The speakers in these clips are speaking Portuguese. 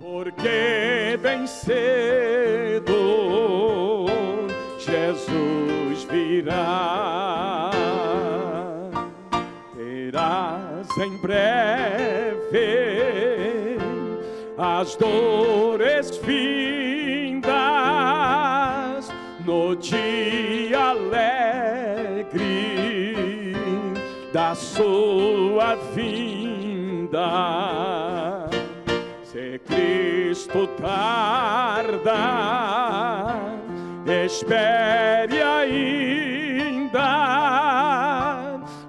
Porque bem cedo Jesus virá, terás em breve as dores findas no dia alegre da sua vinda. Se Cristo tarda, espere ainda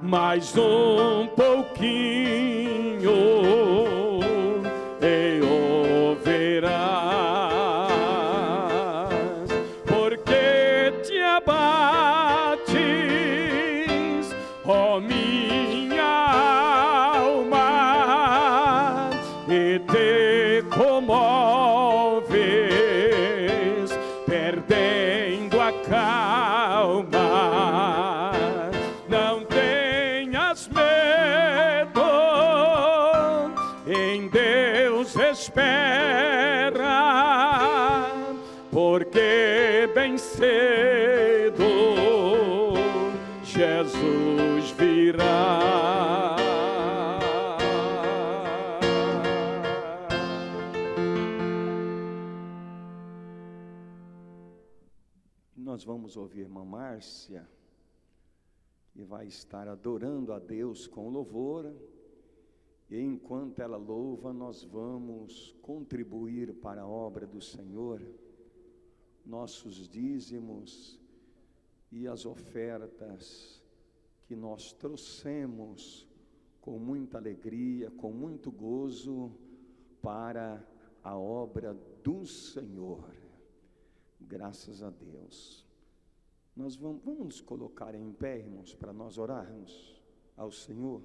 mais um pouquinho e o verás. Porque te abates, ó minha alma, e te comoves, perdendo a calma. Não tenhas medo, em Deus espera, porque bem cedo Jesus virá. Nós vamos ouvir a irmã Márcia, que vai estar adorando a Deus com louvor, e enquanto ela louva, nós vamos contribuir para a obra do Senhor, nossos dízimos e as ofertas que nós trouxemos com muita alegria, com muito gozo, para a obra do Senhor. Graças a Deus. Nós vamos nos colocar em pé, irmãos, para nós orarmos ao Senhor.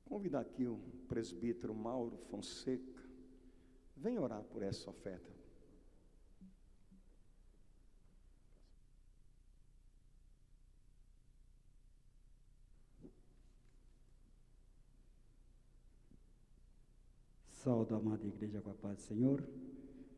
Convidar aqui o presbítero Mauro Fonseca. Vem orar por essa oferta. Saúde, amada igreja, com a paz do Senhor.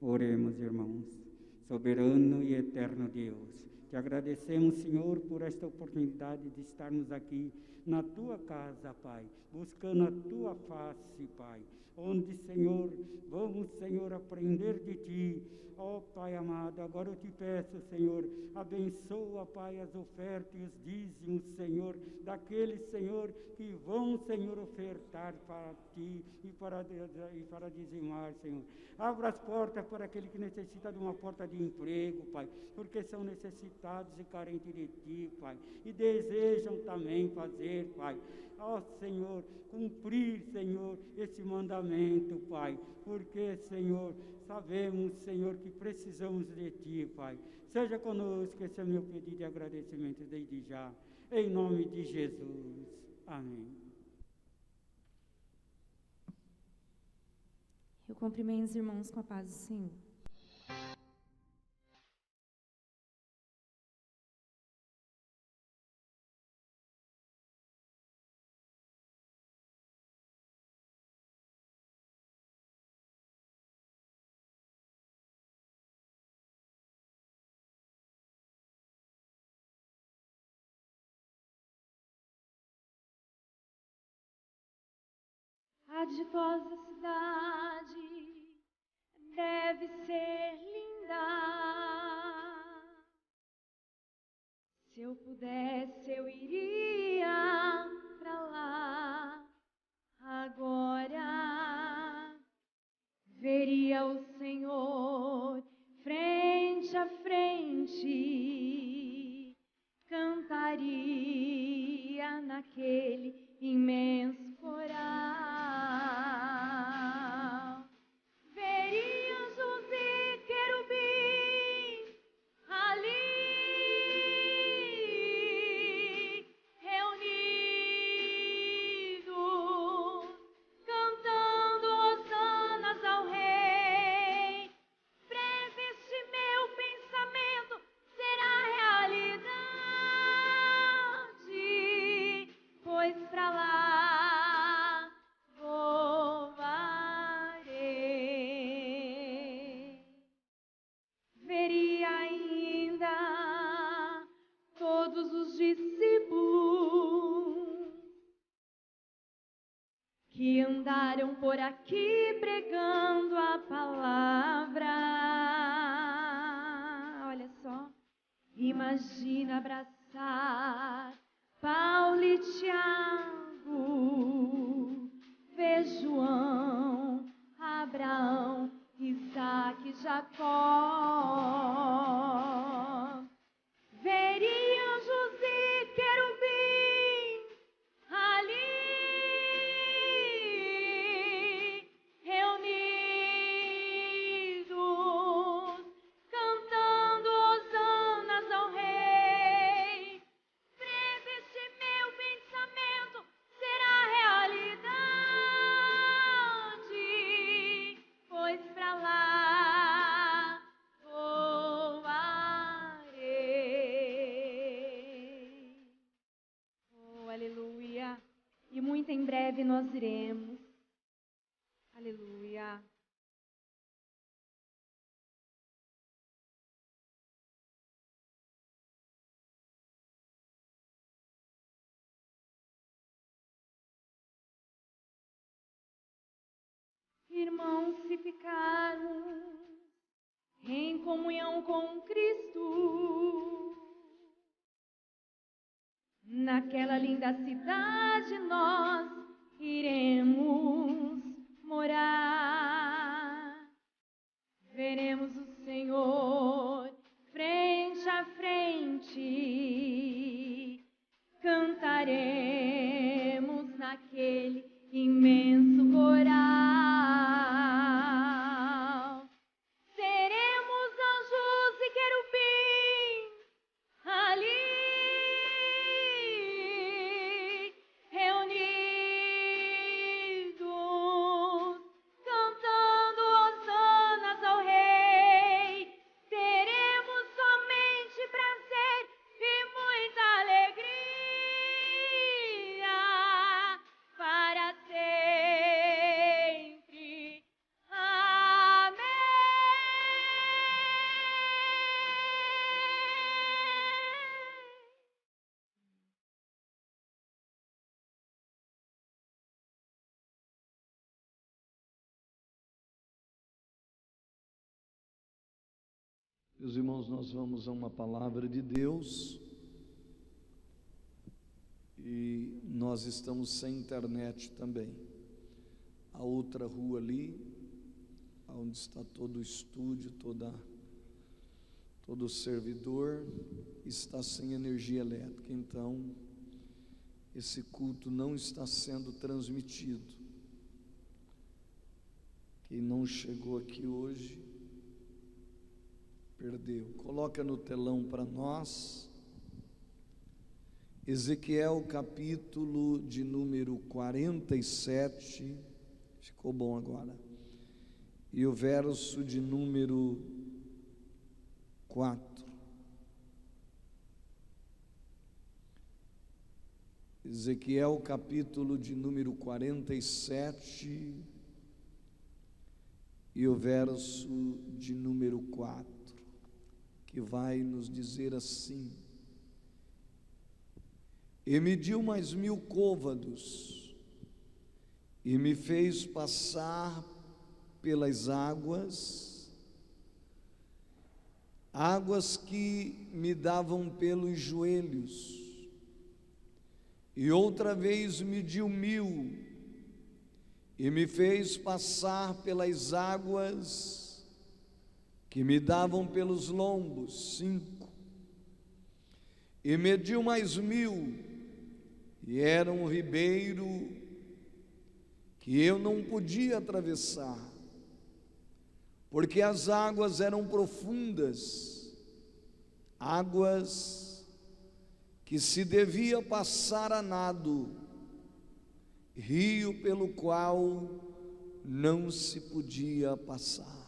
Oremos, irmãos. Soberano e eterno Deus, te agradecemos, Senhor, por esta oportunidade de estarmos aqui na tua casa, Pai, buscando a tua face, Pai, onde, Senhor, vamos, Senhor, aprender de ti. Ó Pai amado, agora eu te peço, Senhor, abençoa, Pai, as ofertas e os dízimos, Senhor, daqueles, Senhor, que vão, Senhor, ofertar para ti e para dizimar, Senhor. Abra as portas para aquele que necessita de uma porta de emprego, Pai, porque são necessitados e carentes de ti, Pai, e desejam também fazer, Pai, ó Senhor, cumprir, Senhor, esse mandamento, Pai, porque, Senhor, sabemos, Senhor, que precisamos de ti, Pai. Seja conosco, esse é o meu pedido de agradecimento desde já, em nome de Jesus. Amém. Eu cumprimento os irmãos com a paz do Senhor. A ditosa cidade deve ser linda. Se eu pudesse, eu iria pra lá agora. Veria o Senhor frente a frente, cantaria naquele imenso coral. Veria anjos e querubins ali, ficaram por aqui pregando a palavra. Olha só, imagina abraçar Paulo e Tiago, vê João, Abraão, Isaac e Jacó. Veria anjos e querubins ali reunidos, cantando hosanas ao Rei. Breve este meu pensamento será realidade, pois pra lá voarei. Oh, aleluia! E muito em breve nós iremos. Aleluia! Irmãos, se ficarmos em comunhão com Cristo, naquela linda cidade nós iremos morar. Veremos o Senhor frente a frente, cantaremos naquele imenso coral. Seremos anjos e querubins ali reunidos, cantando hosanas ao Rei. Teremos somente prazer e muita alegria para sempre. Amém. Meus irmãos, nós vamos a uma palavra de Deus e nós estamos sem internet também. A outra rua ali, onde está todo o estúdio, todo o servidor, está sem energia elétrica, então esse culto não está sendo transmitido. Quem não chegou aqui hoje, perdeu. Coloca no telão para nós, Ezequiel capítulo de número 47, ficou bom agora, e o verso de número 4. Ezequiel capítulo de número 47 e o verso de número 4, que vai nos dizer assim: e mediu mais 1000 côvados, e me fez passar pelas águas que me davam pelos joelhos, e outra vez mediu 1000, e me fez passar pelas águas que me davam pelos lombos, 5, e mediu mais 1000, e era um ribeiro que eu não podia atravessar, porque as águas eram profundas, águas que se devia passar a nado, rio pelo qual não se podia passar.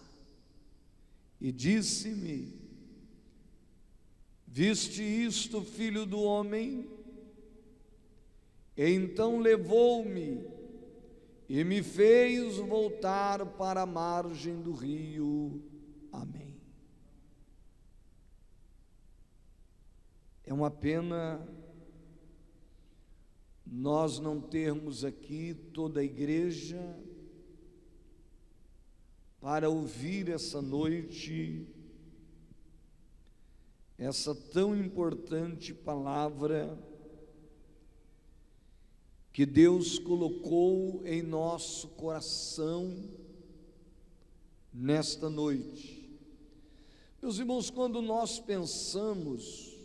E disse-me: viste isto, filho do homem? E então levou-me e me fez voltar para a margem do rio. Amém. É uma pena nós não termos aqui toda a igreja para ouvir essa noite essa tão importante palavra que Deus colocou em nosso coração nesta noite. Meus irmãos, quando nós pensamos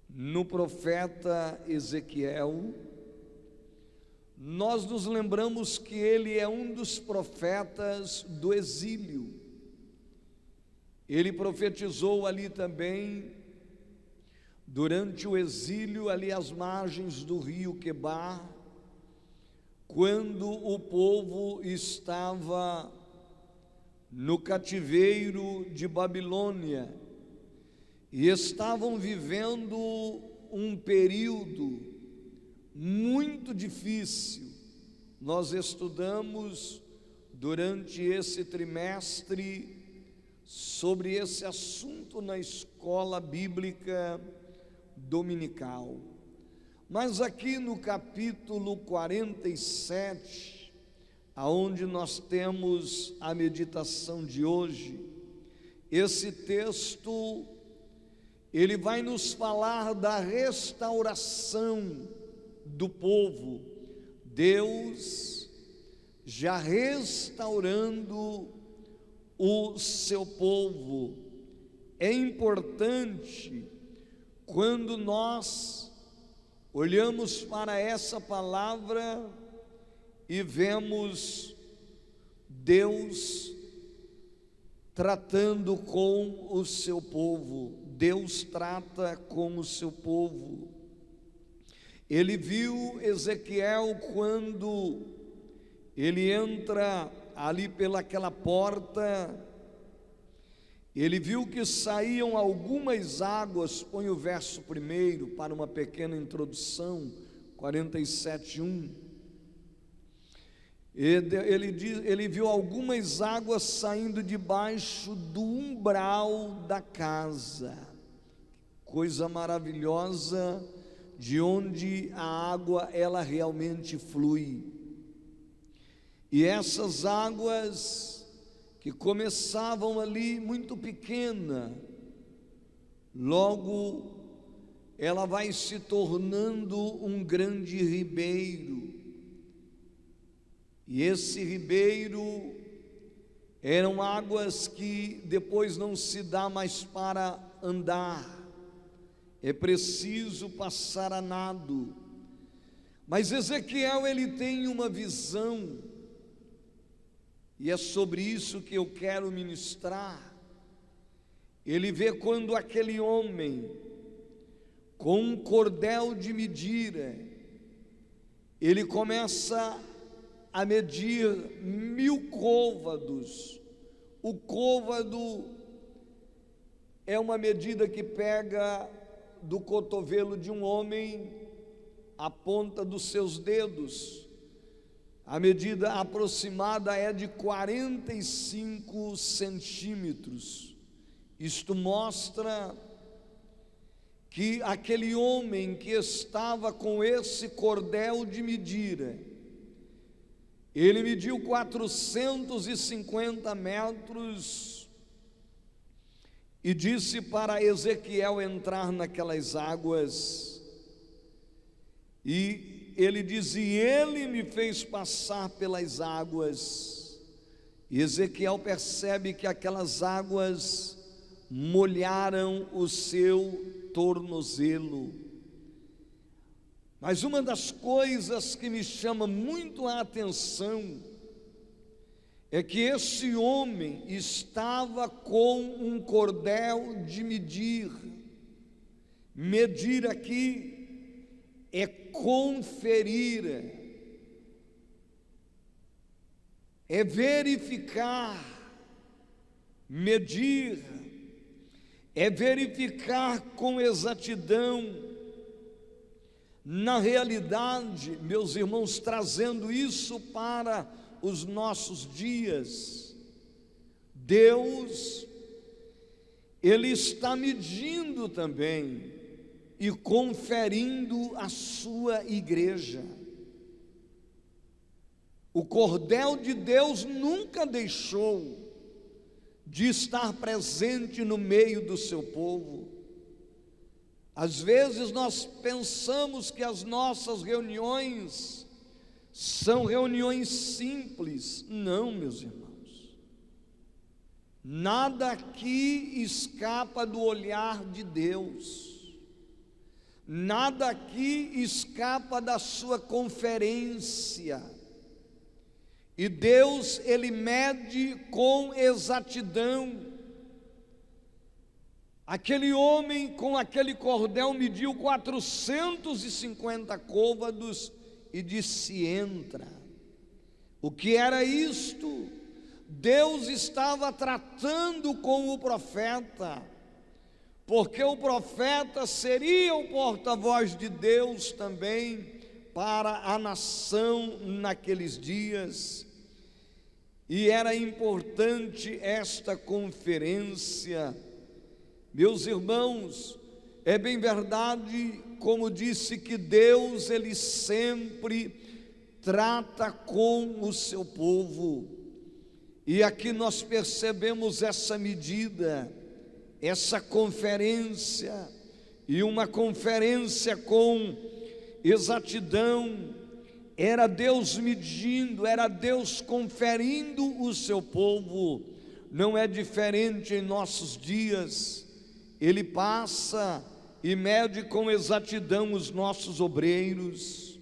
no profeta Ezequiel, nós nos lembramos que ele é um dos profetas do exílio. Ele profetizou ali também, durante o exílio, ali às margens do rio Quebar, quando o povo estava no cativeiro de Babilônia e estavam vivendo um período muito difícil. Nós estudamos durante esse trimestre sobre esse assunto na escola bíblica dominical. Mas aqui no capítulo 47, aonde nós temos a meditação de hoje, esse texto ele vai nos falar da restauração do povo. Deus já restaurando o seu povo. É importante quando nós olhamos para essa palavra e vemos Deus tratando com o seu povo. Deus trata com o seu povo. Ele viu Ezequiel quando ele entra ali pelaquela porta, ele viu que saíam algumas águas. Põe o verso primeiro para uma pequena introdução, 47:1. Ele viu algumas águas saindo debaixo do umbral da casa. Coisa maravilhosa, de onde a água ela realmente flui. E essas águas que começavam ali muito pequena, logo ela vai se tornando um grande ribeiro. E esse ribeiro eram águas que depois não se dá mais para andar, é preciso passar a nado. Mas Ezequiel ele tem uma visão, e é sobre isso que eu quero ministrar. Ele vê quando aquele homem, com um cordel de medida, ele começa a medir 1000 côvados. O côvado é uma medida que pega do cotovelo de um homem a ponta dos seus dedos. A medida aproximada é de 45 centímetros. Isto mostra que aquele homem que estava com esse cordel de medida, ele mediu 450 metros e disse para Ezequiel entrar naquelas águas. E ele diz: e ele me fez passar pelas águas. E Ezequiel percebe que aquelas águas molharam o seu tornozelo. Mas uma das coisas que me chama muito a atenção é que esse homem estava com um cordel de medir. Medir aqui é conferir, é verificar. Medir é verificar com exatidão. Na realidade, meus irmãos, trazendo isso para os nossos dias, Deus, Ele está medindo também. e conferindo a sua igreja. O cordel de Deus nunca deixou de estar presente no meio do seu povo. Às vezes nós pensamos que as nossas reuniões são reuniões simples. Não, meus irmãos. Nada aqui escapa do olhar de Deus. Nada aqui escapa da sua conferência. E Deus, Ele mede com exatidão. Aquele homem com aquele cordel mediu 450 côvados e disse: entra. O que era isto? Deus estava tratando com o profeta, porque o profeta seria o porta-voz de Deus também para a nação naqueles dias. E era importante esta conferência. Meus irmãos, é bem verdade, como disse, que Deus, Ele sempre trata com o seu povo. E aqui nós percebemos essa medida, essa conferência, e uma conferência com exatidão. Era Deus medindo, era Deus conferindo o seu povo. Não é diferente em nossos dias. Ele passa e mede com exatidão os nossos obreiros.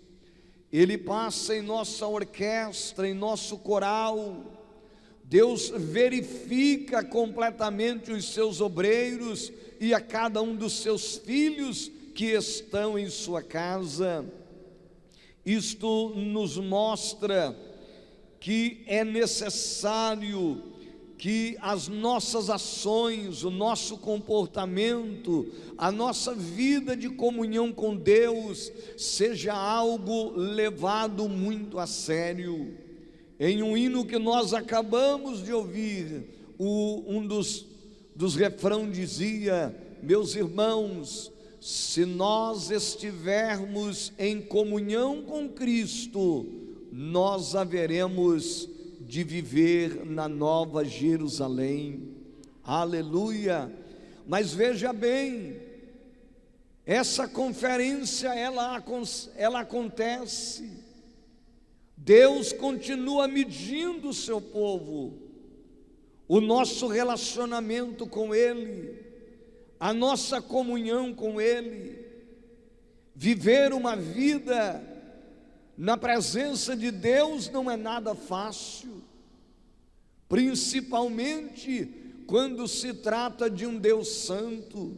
Ele passa em nossa orquestra, em nosso coral. Deus verifica completamente os seus obreiros e a cada um dos seus filhos que estão em sua casa. Isto nos mostra que é necessário que as nossas ações, o nosso comportamento, a nossa vida de comunhão com Deus seja algo levado muito a sério. Em um hino que nós acabamos de ouvir, um dos refrãos dizia: meus irmãos, se nós estivermos em comunhão com Cristo, nós haveremos de viver na Nova Jerusalém. Aleluia! Mas veja bem, essa conferência ela acontece. Deus continua medindo o seu povo, o nosso relacionamento com Ele, a nossa comunhão com Ele. Viver uma vida na presença de Deus não é nada fácil, principalmente quando se trata de um Deus santo.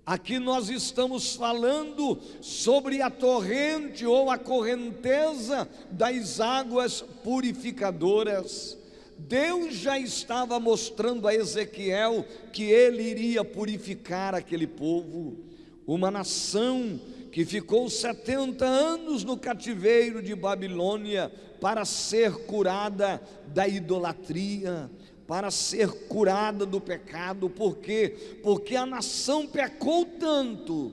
Aqui nós estamos falando sobre a torrente ou a correnteza das águas purificadoras. Deus já estava mostrando a Ezequiel que ele iria purificar aquele povo, uma nação que ficou 70 anos no cativeiro de Babilônia para ser curada da idolatria, para ser curada do pecado. Por quê? Porque a nação pecou tanto,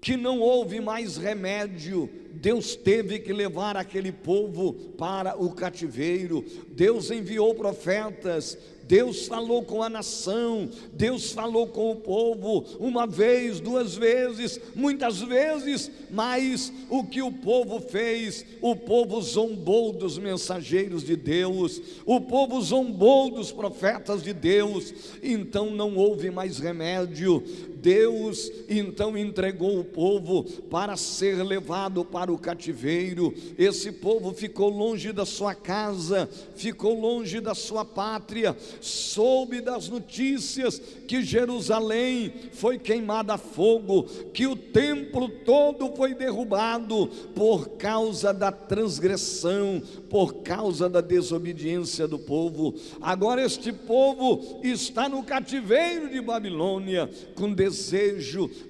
que não houve mais remédio. Deus teve que levar aquele povo para o cativeiro. Deus enviou profetas, Deus falou com a nação, Deus falou com o povo, uma vez, duas vezes, muitas vezes, mas o que o povo fez? O povo zombou dos mensageiros de Deus, o povo zombou dos profetas de Deus, então não houve mais remédio. Deus então entregou o povo para ser levado para o cativeiro. Esse povo ficou longe da sua casa, ficou longe da sua pátria, soube das notícias que Jerusalém foi queimada a fogo, que o templo todo foi derrubado por causa da transgressão, por causa da desobediência do povo. Agora este povo está no cativeiro de Babilônia, com desejo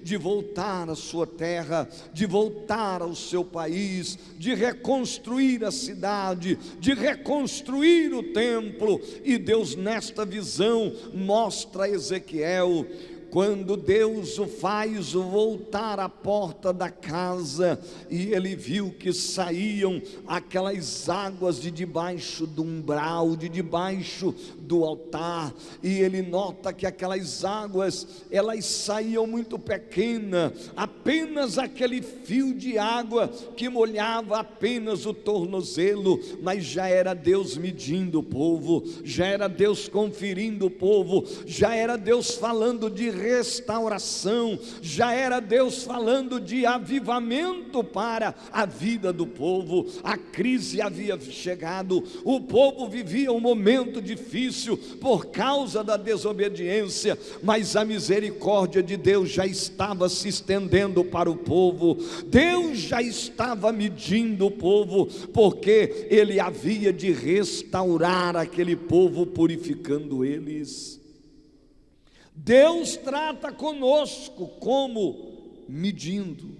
de voltar à sua terra, de voltar ao seu país, de reconstruir a cidade, de reconstruir o templo. E Deus, nesta visão, mostra a Ezequiel quando Deus o faz voltar à porta da casa, e ele viu que saíam aquelas águas de debaixo do umbral, de debaixo do altar, e ele nota que aquelas águas, elas saíam muito pequenas, apenas aquele fio de água que molhava apenas o tornozelo, mas já era Deus medindo o povo, já era Deus conferindo o povo, já era Deus falando de restauração, já era Deus falando de avivamento para a vida do povo. A crise havia chegado, o povo vivia um momento difícil por causa da desobediência, mas a misericórdia de Deus já estava se estendendo para o povo. Deus já estava medindo o povo, porque ele havia de restaurar aquele povo, purificando eles. Deus trata conosco como medindo,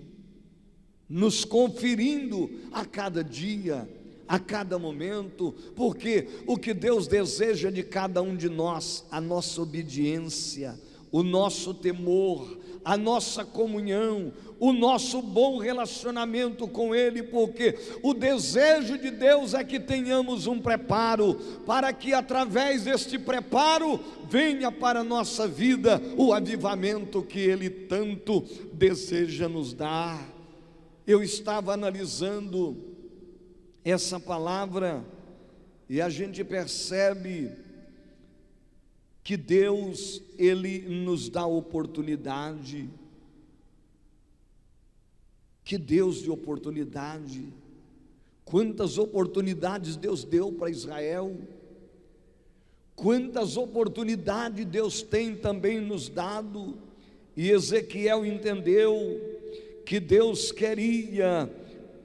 nos conferindo a cada dia, a cada momento, porque o que Deus deseja de cada um de nós, a nossa obediência, o nosso temor, a nossa comunhão, o nosso bom relacionamento com Ele, porque o desejo de Deus é que tenhamos um preparo, para que através deste preparo venha para a nossa vida o avivamento que Ele tanto deseja nos dar. Eu estava analisando essa palavra e a gente percebe que Deus, Ele nos dá oportunidade. Que Deus de oportunidade! Quantas oportunidades Deus deu para Israel, quantas oportunidades Deus tem também nos dado. E Ezequiel entendeu que Deus queria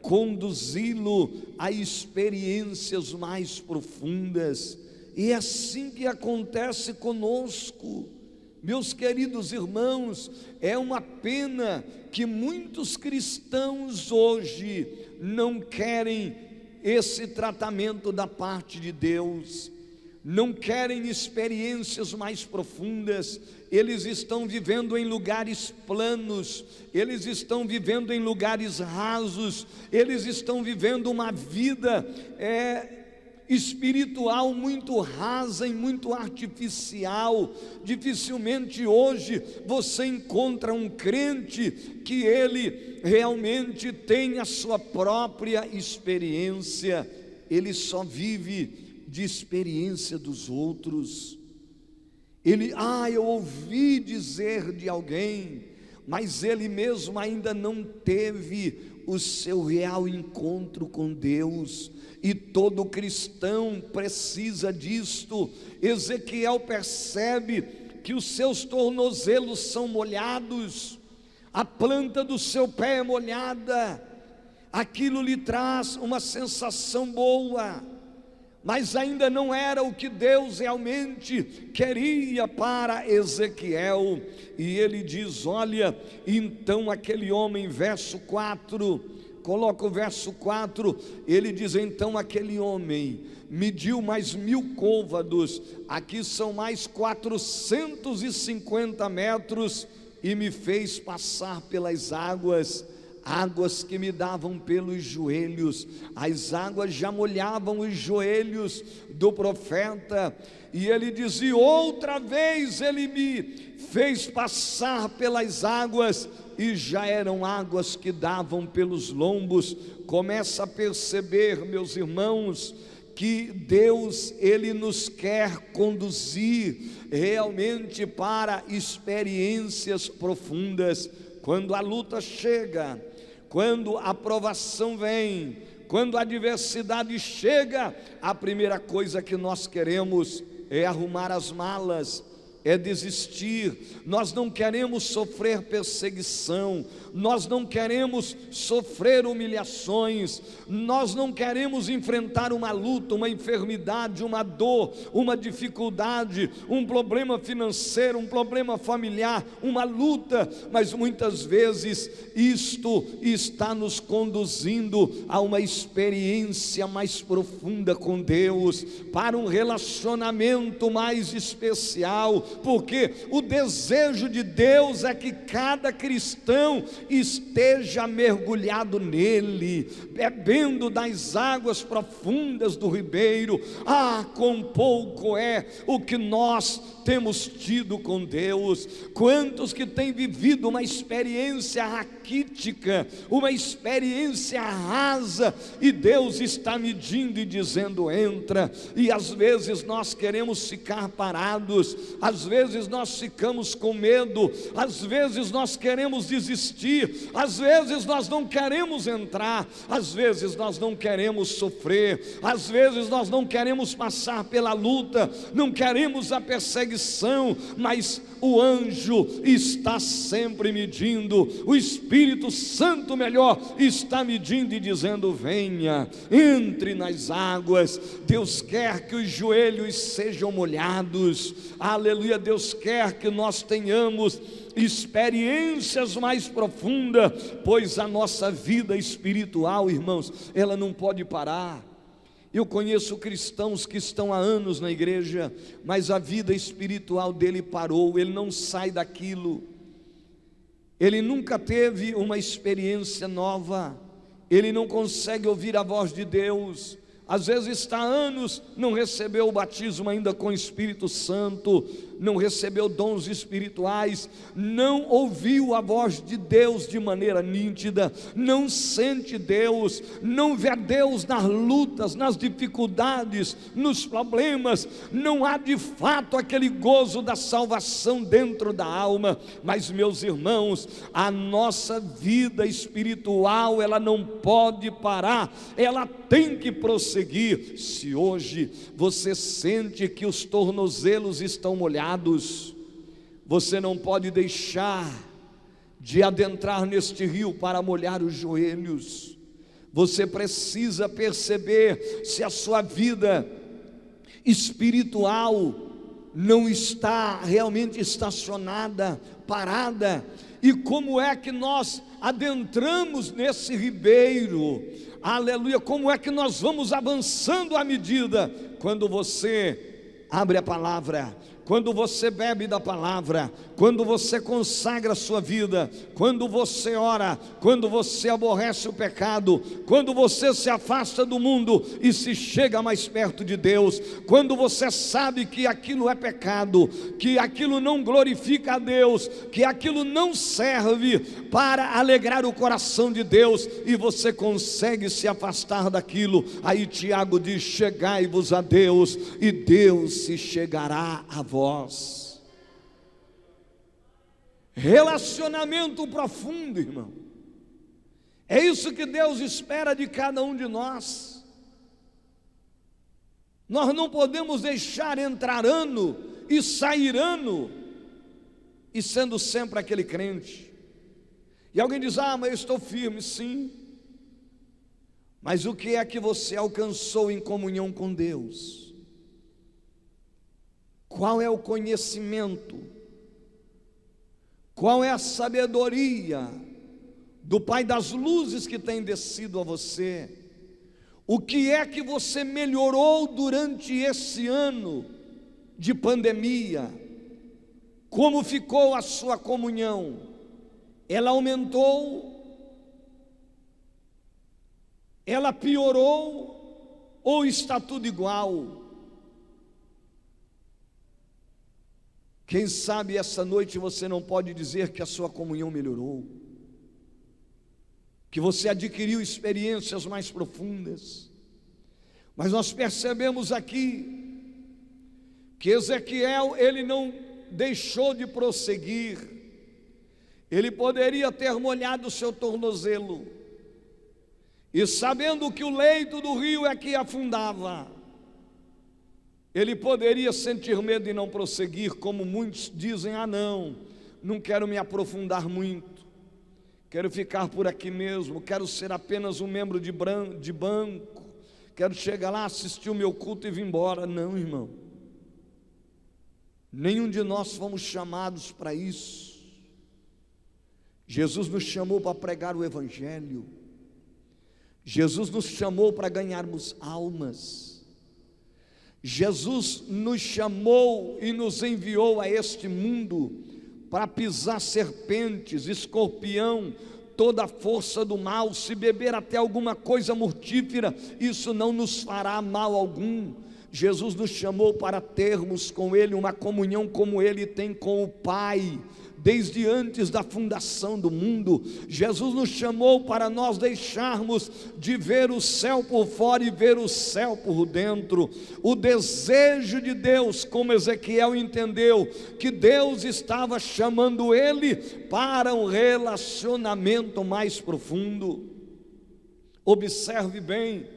conduzi-lo a experiências mais profundas, e é assim que acontece conosco. Meus queridos irmãos, é uma pena que muitos cristãos hoje não querem esse tratamento da parte de Deus, não querem experiências mais profundas. Eles estão vivendo em lugares planos, eles estão vivendo em lugares rasos, eles estão vivendo uma vida espiritual muito rasa e muito artificial. Dificilmente hoje você encontra um crente que ele realmente tem a sua própria experiência, ele só vive de experiência dos outros. Eu ouvi dizer de alguém, mas ele mesmo ainda não teve o seu real encontro com Deus. E todo cristão precisa disto. Ezequiel percebe que os seus tornozelos são molhados, a planta do seu pé é molhada, aquilo lhe traz uma sensação boa, mas ainda não era o que Deus realmente queria para Ezequiel. E ele diz, olha, então aquele homem, verso 4, coloca o verso 4, ele diz, então aquele homem mediu mais 1000 côvados, aqui são mais 450 metros, e me fez passar pelas águas que me davam pelos joelhos. As águas já molhavam os joelhos do profeta, e ele dizia, outra vez ele me fez passar pelas águas, e já eram águas que davam pelos lombos. Começa a perceber, meus irmãos, que Deus, Ele nos quer conduzir realmente para experiências profundas. Quando a luta chega, quando a provação vem, quando a adversidade chega, a primeira coisa que nós queremos é arrumar as malas, é desistir. Nós não queremos sofrer perseguição, nós não queremos sofrer humilhações, nós não queremos enfrentar uma luta, uma enfermidade, uma dor, uma dificuldade, um problema financeiro, um problema familiar, uma luta, mas muitas vezes isto está nos conduzindo a uma experiência mais profunda com Deus, para um relacionamento mais especial, porque o desejo de Deus é que cada cristão esteja mergulhado nele, bebendo das águas profundas do ribeiro. Ah, quão pouco é o que nós temos tido com Deus. Quantos que têm vivido uma experiência raquítica, uma experiência rasa, e Deus está medindo e dizendo: entra. E às vezes nós queremos ficar parados, às vezes nós ficamos com medo, às vezes nós queremos desistir, às vezes nós não queremos entrar, às vezes nós não queremos sofrer, às vezes nós não queremos passar pela luta, não queremos a perseguição, mas o anjo está sempre medindo, o Espírito Santo melhor está medindo e dizendo: venha, entre nas águas. Deus quer que os joelhos sejam molhados, aleluia. Deus quer que nós tenhamos experiências mais profundas, pois a nossa vida espiritual, irmãos, ela não pode parar. Eu conheço cristãos que estão há anos na igreja, mas a vida espiritual dele parou, ele não sai daquilo, ele nunca teve uma experiência nova, ele não consegue ouvir a voz de Deus. Às vezes está há anos, não recebeu o batismo ainda com o Espírito Santo, não recebeu dons espirituais, não ouviu a voz de Deus de maneira nítida, não sente Deus, não vê Deus nas lutas, nas dificuldades, nos problemas, não há de fato aquele gozo da salvação dentro da alma. Mas, meus irmãos, a nossa vida espiritual, ela não pode parar, ela tem que prosseguir. Se hoje você sente que os tornozelos estão molhados, você não pode deixar de adentrar neste rio para molhar os joelhos. Você precisa perceber se a sua vida espiritual não está realmente estacionada, parada. E como é que nós adentramos nesse ribeiro? Aleluia, como é que nós vamos avançando à medida? Quando você abre a palavra, quando você bebe da palavra, quando você consagra a sua vida, quando você ora, quando você aborrece o pecado, quando você se afasta do mundo e se chega mais perto de Deus, quando você sabe que aquilo é pecado, que aquilo não glorifica a Deus, que aquilo não serve para alegrar o coração de Deus, e você consegue se afastar daquilo. Aí Tiago diz: chegai-vos a Deus, e Deus se chegará a vós. Relacionamento profundo, irmão, é isso que Deus espera de cada um de nós. Nós não podemos deixar entrar ano e sair ano e sendo sempre aquele crente. E alguém diz: ah, mas eu estou firme. Sim, mas o que é que você alcançou em comunhão com Deus? Qual é o conhecimento? Qual é a sabedoria do Pai das luzes que tem descido a você? O que é que você melhorou durante esse ano de pandemia? Como ficou a sua comunhão? Ela aumentou? Ela piorou? Ou está tudo igual? Quem sabe essa noite você não pode dizer que a sua comunhão melhorou, que você adquiriu experiências mais profundas. Mas nós percebemos aqui que Ezequiel, ele não deixou de prosseguir. Ele poderia ter molhado o seu tornozelo, e sabendo que o leito do rio é que afundava, ele poderia sentir medo e não prosseguir, como muitos dizem: ah, não quero me aprofundar muito, quero ficar por aqui mesmo, quero ser apenas um membro de banco, quero chegar lá, assistir o meu culto e vir embora. Não, irmão, nenhum de nós fomos chamados para isso. Jesus nos chamou para pregar o Evangelho, Jesus nos chamou para ganharmos almas, Jesus nos chamou e nos enviou a este mundo para pisar serpentes, escorpião, toda a força do mal. Se beber até alguma coisa mortífera, isso não nos fará mal algum. Jesus nos chamou para termos com Ele uma comunhão como Ele tem com o Pai, desde antes da fundação do mundo. Jesus nos chamou para nós deixarmos de ver o céu por fora e ver o céu por dentro. O desejo de Deus, como Ezequiel entendeu, que Deus estava chamando ele para um relacionamento mais profundo. Observe bem,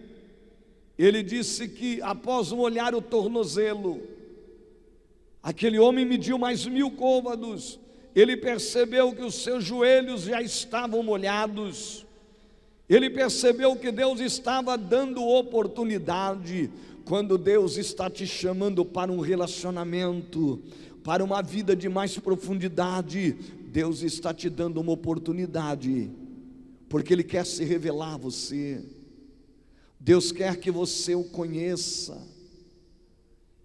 ele disse que após molhar o tornozelo, aquele homem mediu mais 1000 côvados. Ele percebeu que os seus joelhos já estavam molhados. Ele percebeu que Deus estava dando oportunidade. Quando Deus está te chamando para um relacionamento, para uma vida de mais profundidade, Deus está te dando uma oportunidade, porque Ele quer se revelar a você. Deus quer que você o conheça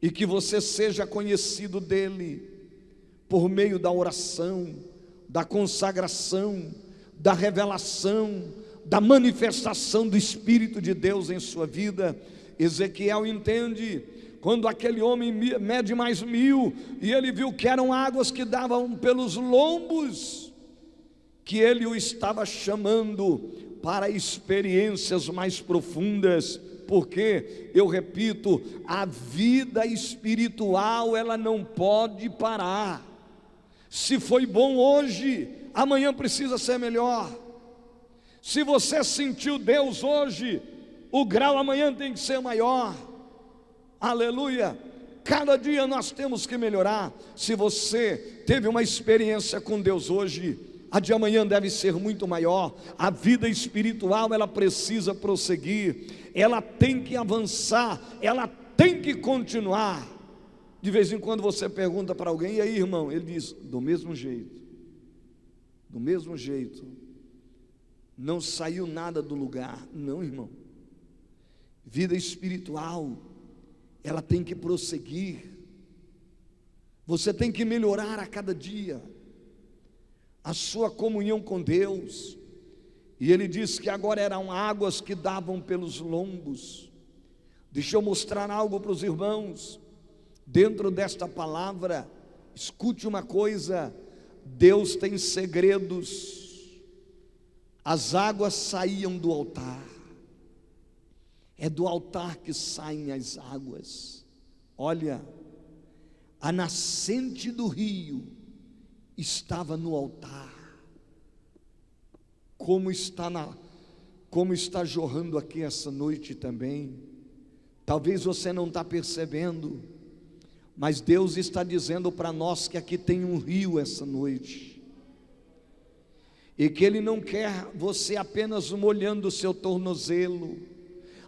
e que você seja conhecido dEle por meio da oração, da consagração, da revelação, da manifestação do Espírito de Deus em sua vida. Ezequiel entende, quando aquele homem mede mais 1000, e ele viu que eram águas que davam pelos lombos, que ele o estava chamando para experiências mais profundas. Porque, eu repito, a vida espiritual, ela não pode parar. Se foi bom hoje, amanhã precisa ser melhor. Se você sentiu Deus hoje, o grau amanhã tem que ser maior. Aleluia! Cada dia nós temos que melhorar. Se você teve uma experiência com Deus hoje, a de amanhã deve ser muito maior. A vida espiritual, ela precisa prosseguir, ela tem que avançar, ela tem que continuar. De vez em quando você pergunta para alguém: e aí, irmão? Ele diz: do mesmo jeito. Do mesmo jeito. Não saiu nada do lugar. Não, irmão. Vida espiritual, ela tem que prosseguir. Você tem que melhorar a cada dia a sua comunhão com Deus. E ele diz que agora eram águas que davam pelos lombos. Deixa eu mostrar algo para os irmãos. Dentro desta palavra, escute uma coisa: Deus tem segredos. As águas saíam do altar. É do altar que saem as águas. Olha, a nascente do rio estava no altar. Como está jorrando aqui essa noite também. Talvez você não está percebendo, mas Deus está dizendo para nós que aqui tem um rio essa noite, e que Ele não quer você apenas molhando o seu tornozelo,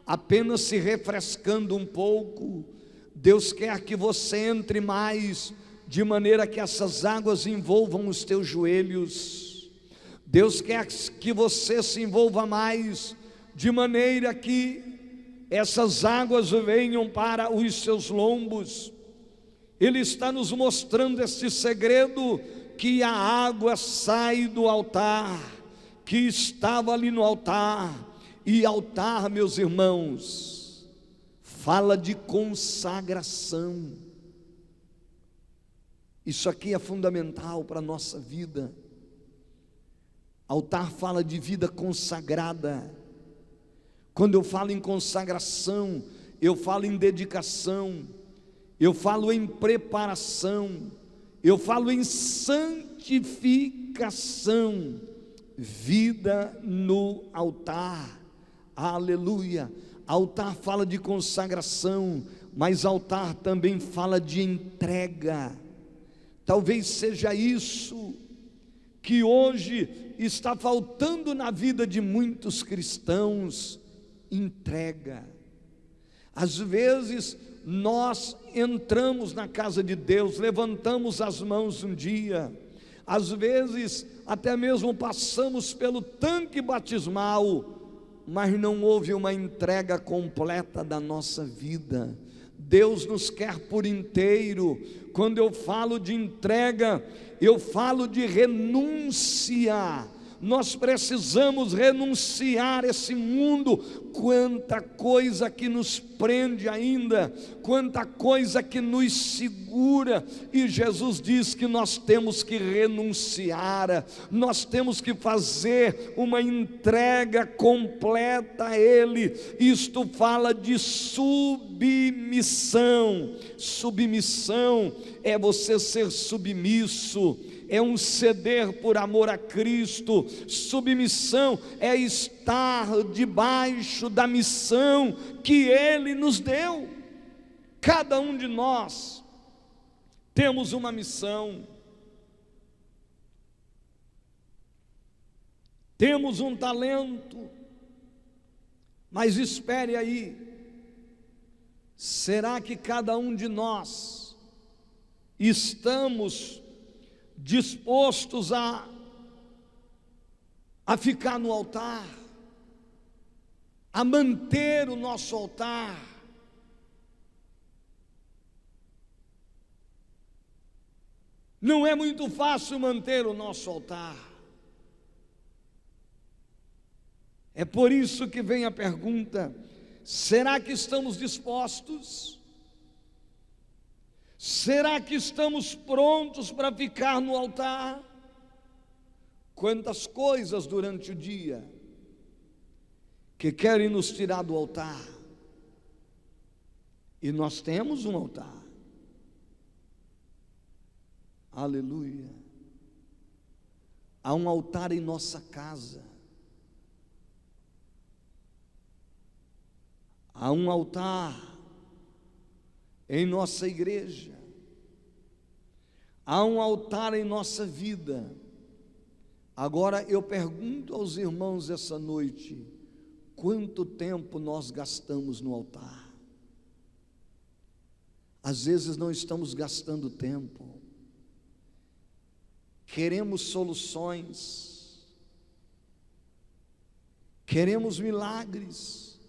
apenas se refrescando um pouco. Deus quer que você entre mais, de maneira que essas águas envolvam os teus joelhos. Deus quer que você se envolva mais, de maneira que essas águas venham para os seus lombos. Ele está nos mostrando este segredo, que a água sai do altar, que estava ali no altar. E altar, meus irmãos, fala de consagração. Isso aqui é fundamental para a nossa vida. Altar fala de vida consagrada. Quando eu falo em consagração, eu falo em dedicação, eu falo em preparação, eu falo em santificação. Vida no altar. Aleluia. Altar fala de consagração, mas altar também fala de entrega. Talvez seja isso que hoje está faltando na vida de muitos cristãos: entrega. Às vezes nós entramos na casa de Deus, levantamos as mãos um dia, às vezes até mesmo passamos pelo tanque batismal, mas não houve uma entrega completa da nossa vida. Deus nos quer por inteiro. Quando eu falo de entrega, eu falo de renúncia. Nós precisamos renunciar esse mundo. Quanta coisa que nos prende ainda, quanta coisa que nos segura, e Jesus diz que nós temos que renunciar, nós temos que fazer uma entrega completa a Ele. Isto fala de submissão. Submissão é você ser submisso, é um ceder por amor a Cristo. Submissão é estar debaixo da missão que Ele nos deu. Cada um de nós temos uma missão, temos um talento, mas espere aí, será que cada um de nós estamos dispostos a ficar no altar, a manter o nosso altar? Não é muito fácil manter o nosso altar. É por isso que vem a pergunta: será que estamos dispostos? Será que estamos prontos para ficar no altar? Quantas coisas durante o dia que querem nos tirar do altar, e nós temos um altar. Aleluia. Há um altar em nossa casa, há um altar em nossa igreja, há um altar em nossa vida. Agora eu pergunto aos irmãos essa noite: quanto tempo nós gastamos no altar? Às vezes não estamos gastando tempo. Queremos soluções, queremos milagres,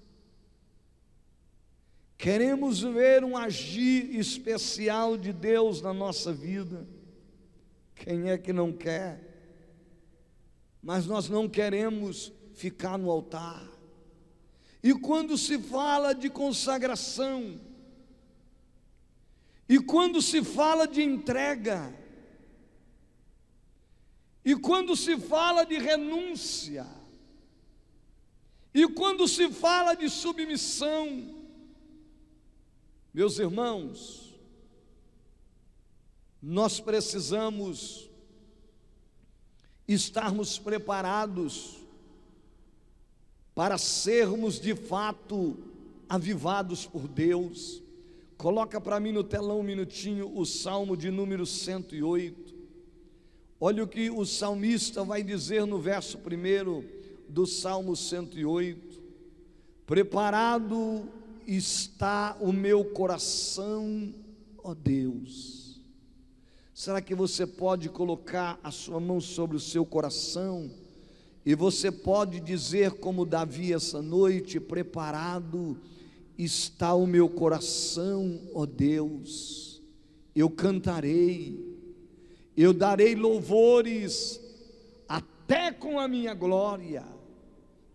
queremos ver um agir especial de Deus na nossa vida. Quem é que não quer? Mas nós não queremos ficar no altar. E quando se fala de consagração, e quando se fala de entrega, e quando se fala de renúncia, e quando se fala de submissão, meus irmãos, nós precisamos estarmos preparados para sermos de fato avivados por Deus. Coloca para mim no telão um minutinho o Salmo de número 108. Olha o que o salmista vai dizer no verso 1 do Salmo 108. Preparado está o meu coração, ó Deus. Será que você pode colocar a sua mão sobre o seu coração e você pode dizer como Davi essa noite: preparado está o meu coração, ó Deus, eu cantarei, eu darei louvores até com a minha glória.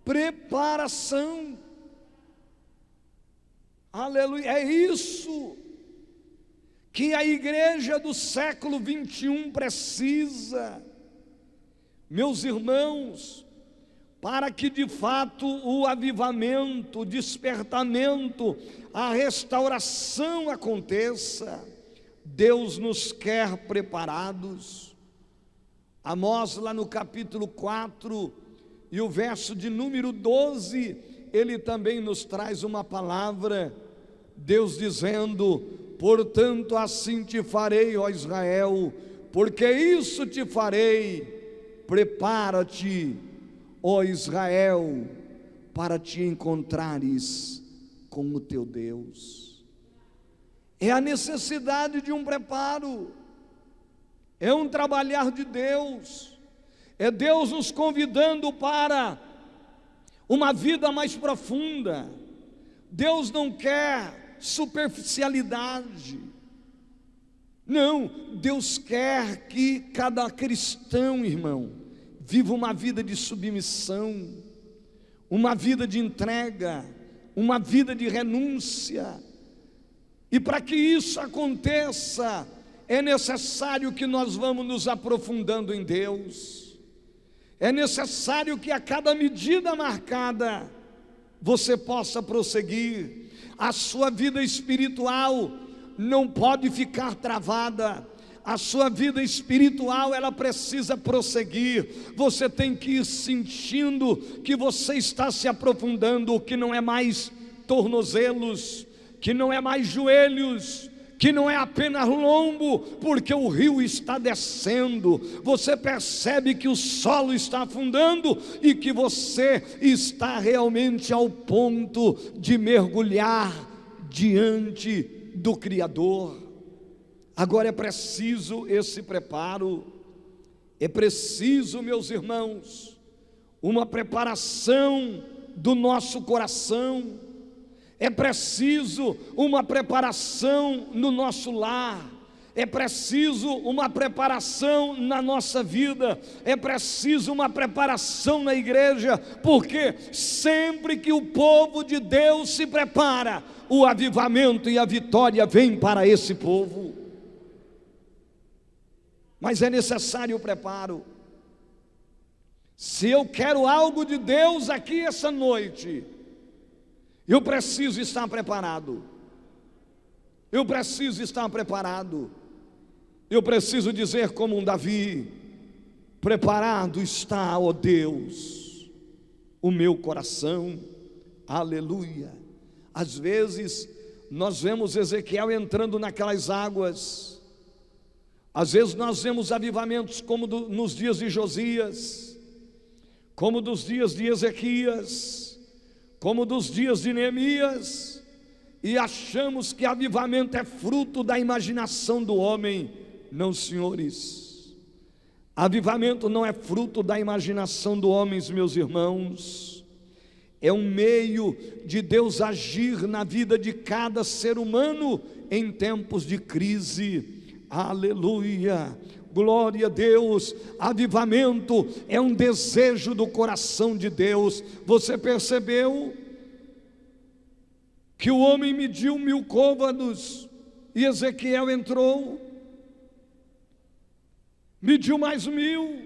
Preparação, aleluia, é isso que a igreja do século 21 precisa, meus irmãos, para que de fato o avivamento, o despertamento, a restauração aconteça. Deus nos quer preparados. Amós, lá no capítulo 4 e o verso de número 12, ele também nos traz uma palavra, Deus dizendo: portanto assim te farei, ó Israel, porque isso te farei, prepara-te, ó Israel, para te encontrares com o teu Deus. É a necessidade de um preparo, é um trabalhar de Deus, é Deus nos convidando para uma vida mais profunda. Deus não quer superficialidade. Não, Deus quer que cada cristão, irmão, viva uma vida de submissão, uma vida de entrega, uma vida de renúncia. E para que isso aconteça, é necessário que nós vamos nos aprofundando em Deus. É necessário que a cada medida marcada você possa prosseguir. A sua vida espiritual não pode ficar travada. A sua vida espiritual, ela precisa prosseguir. Você tem que ir sentindo que você está se aprofundando, que não é mais tornozelos, que não é mais joelhos, que não é apenas lombo, porque o rio está descendo. Você percebe que o solo está afundando e que você está realmente ao ponto de mergulhar diante do Criador. Agora é preciso esse preparo, é preciso, meus irmãos, uma preparação do nosso coração, é preciso uma preparação no nosso lar, é preciso uma preparação na nossa vida, é preciso uma preparação na igreja, porque sempre que o povo de Deus se prepara, o avivamento e a vitória vêm para esse povo. Mas é necessário o preparo. Se eu quero algo de Deus aqui essa noite, eu preciso estar preparado. Eu preciso estar preparado. Eu preciso dizer como um Davi: preparado está, ó Deus, o meu coração. Aleluia. Às vezes nós vemos Ezequiel entrando naquelas águas. Às vezes nós vemos avivamentos como nos dias de Josias, como dos dias de Ezequias, como dos dias de Neemias, e achamos que avivamento é fruto da imaginação do homem. Não, senhores, avivamento não é fruto da imaginação do homem, meus irmãos. É um meio de Deus agir na vida de cada ser humano em tempos de crise. Aleluia, glória a Deus. Avivamento é um desejo do coração de Deus. Você percebeu que o homem mediu 1000 côvados e Ezequiel entrou, mediu mais 1000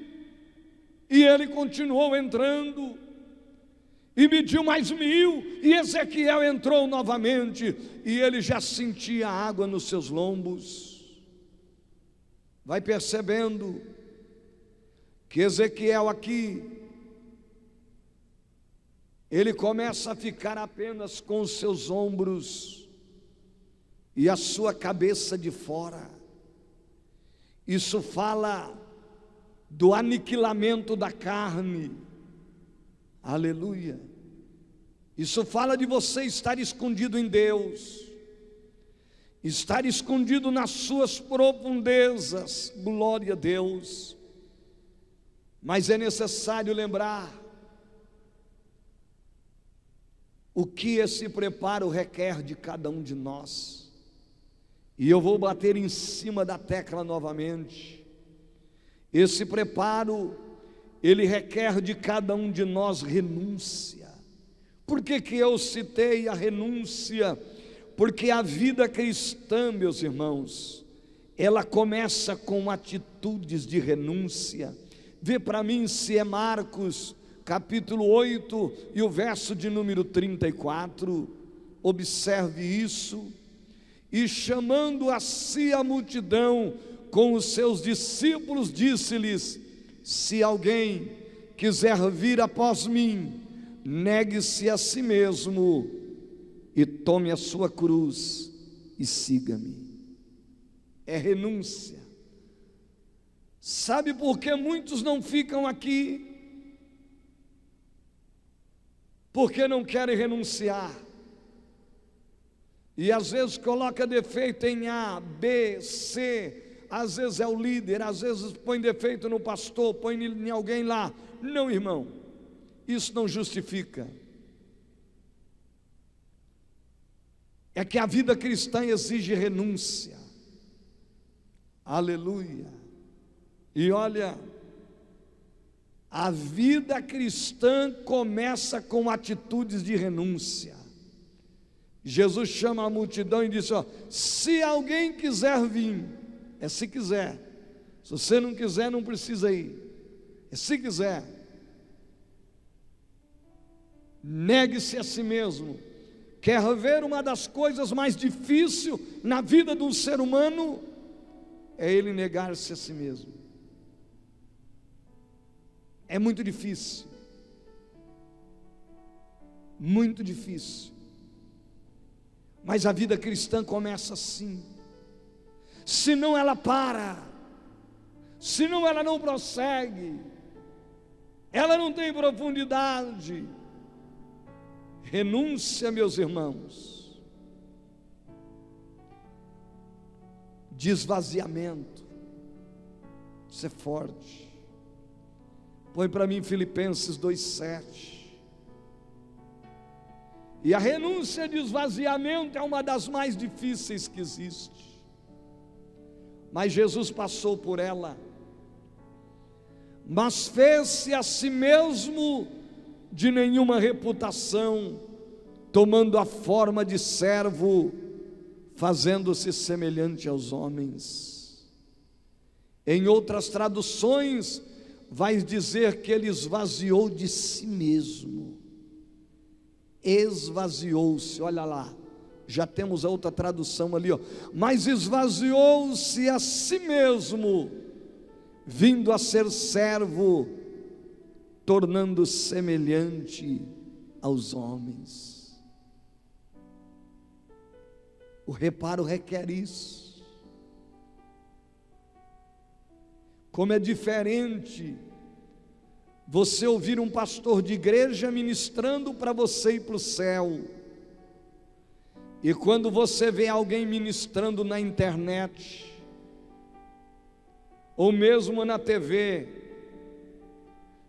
e ele continuou entrando, e mediu mais 1000 e Ezequiel entrou novamente, e ele já sentia água nos seus lombos. Vai percebendo que Ezequiel aqui, ele começa a ficar apenas com os seus ombros e a sua cabeça de fora. Isso fala do aniquilamento da carne. Aleluia. Isso fala de você estar escondido em Deus, estar escondido nas suas profundezas. Glória a Deus. Mas é necessário lembrar o que esse preparo requer de cada um de nós. E eu vou bater em cima da tecla novamente. Esse preparo, ele requer de cada um de nós renúncia. Por que eu citei a renúncia? Porque a vida cristã, meus irmãos, ela começa com atitudes de renúncia. Vê para mim se é Marcos capítulo 8 e o verso de número 34, observe isso. E chamando a si a multidão com os seus discípulos, disse-lhes: se alguém quiser vir após mim, negue-se a si mesmo e tome a sua cruz e siga-me. É renúncia. Sabe por que muitos não ficam aqui? Porque não querem renunciar. E às vezes coloca defeito em A, B, C. Às vezes é o líder, às vezes põe defeito no pastor, põe em alguém lá. Não, irmão. isso não justifica. É que a vida cristã exige renúncia. Aleluia. E olha, a vida cristã começa com atitudes de renúncia. Jesus chama a multidão e disse: ó, se alguém quiser vir, é se quiser. Se você não quiser, não precisa ir. É se quiser. Negue-se a si mesmo. Quer ver uma das coisas mais difíceis na vida de um ser humano? É ele negar-se a si mesmo. É muito difícil. Muito difícil. Mas a vida cristã começa assim. Senão ela para. Senão ela não prossegue. Ela não tem profundidade. Renúncia, meus irmãos. De esvaziamento. Isso é forte. Põe para mim Filipenses 2,7. E a renúncia de esvaziamento é uma das mais difíceis que existe. Mas Jesus passou por ela. Mas fez-se a si mesmo de nenhuma reputação, tomando a forma de servo, fazendo-se semelhante aos homens. Em outras traduções, vai dizer que ele esvaziou de si mesmo. Esvaziou-se, olha lá, já temos a outra tradução ali, ó. Mas esvaziou-se a si mesmo, vindo a ser servo, tornando semelhante aos homens. O reparo requer isso. Como é diferente você ouvir um pastor de igreja ministrando para você ir para o céu, e quando você vê alguém ministrando na internet, ou mesmo na TV,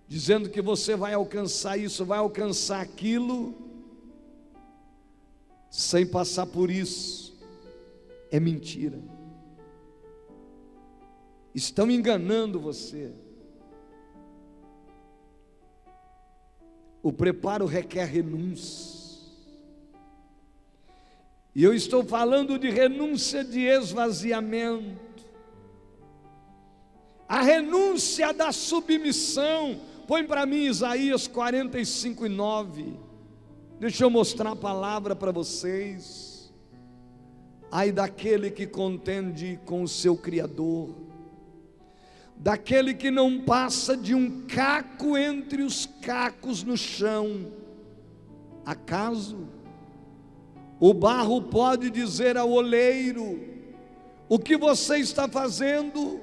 dizendo que você vai alcançar isso, vai alcançar aquilo, sem passar por isso, é mentira. Estão enganando você. O preparo requer renúncia. E eu estou falando de renúncia de esvaziamento. A renúncia da submissão. Põe para mim Isaías 45:9. Deixa eu mostrar a palavra para vocês. Ai daquele que contende com o seu Criador, daquele que não passa de um caco entre os cacos no chão. Acaso o barro pode dizer ao oleiro: o que você está fazendo?